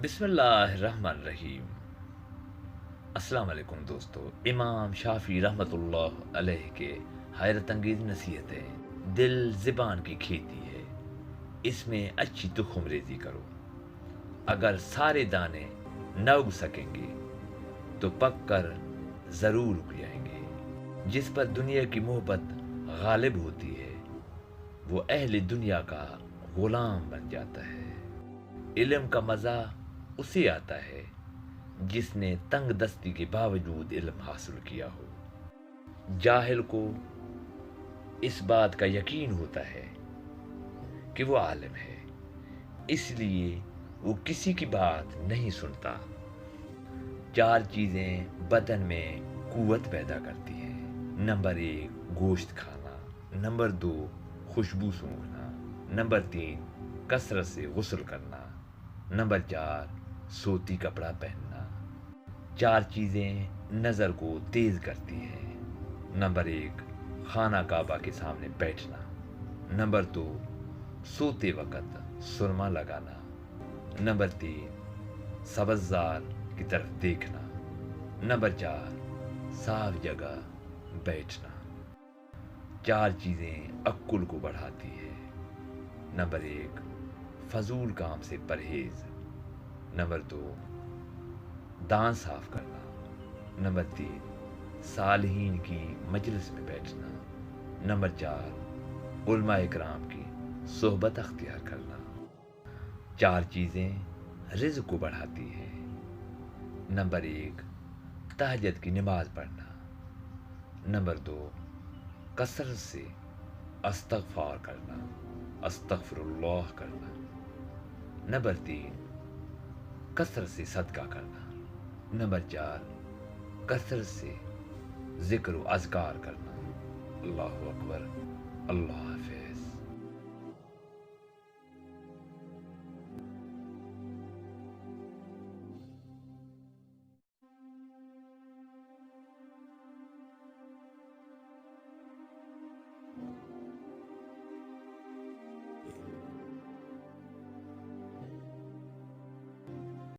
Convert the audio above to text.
بسم اللہ الرحمن الرحیم۔ السلام علیکم دوستو، امام شافعی رحمۃ اللہ علیہ کے حیرت انگیز نصیحتیں دل زبان کی کھیتی ہے، اس میں اچھی تخم ریزی کرو۔ اگر سارے دانے نہ اگ سکیں گے تو پک کر ضرور اگ جائیں گے۔ جس پر دنیا کی محبت غالب ہوتی ہے وہ اہل دنیا کا غلام بن جاتا ہے۔ علم کا مزہ اسے آتا ہے جس نے تنگ دستی کے باوجود علم حاصل کیا ہو۔ جاہل کو اس بات کا یقین ہوتا ہے کہ وہ عالم ہے، اس لیے وہ کسی کی بات نہیں سنتا۔ چار چیزیں بدن میں قوت پیدا کرتی ہیں۔ نمبر 1 گوشت کھانا، نمبر 2 خوشبو سونگھنا، نمبر 3 کثرت سے غسل کرنا، نمبر 4 سوتی کپڑا پہننا۔ چار چیزیں نظر کو تیز کرتی ہیں۔ نمبر 1 خانہ کعبہ کے سامنے بیٹھنا، نمبر 2 سوتے وقت سرما لگانا، نمبر 3 سبززار کی طرف دیکھنا، نمبر 4 صاف جگہ بیٹھنا۔ چار چیزیں عقل کو بڑھاتی ہے۔ نمبر 1 فضول کام سے پرہیز، نمبر 2 دانت صاف کرنا، نمبر 3 صالحین کی مجلس میں بیٹھنا، نمبر 4 علماء اکرام کی صحبت اختیار کرنا۔ چار چیزیں رزق کو بڑھاتی ہیں۔ نمبر 1 تہجد کی نماز پڑھنا، نمبر 2 کثرت سے استغفار کرنا، استغفر اللہ کرنا، نمبر 3 کثرت سے صدقہ کرنا، نمبر 4 کثرت سے ذکر و اذکار کرنا۔ اللہ اکبر، اللہ حافظ۔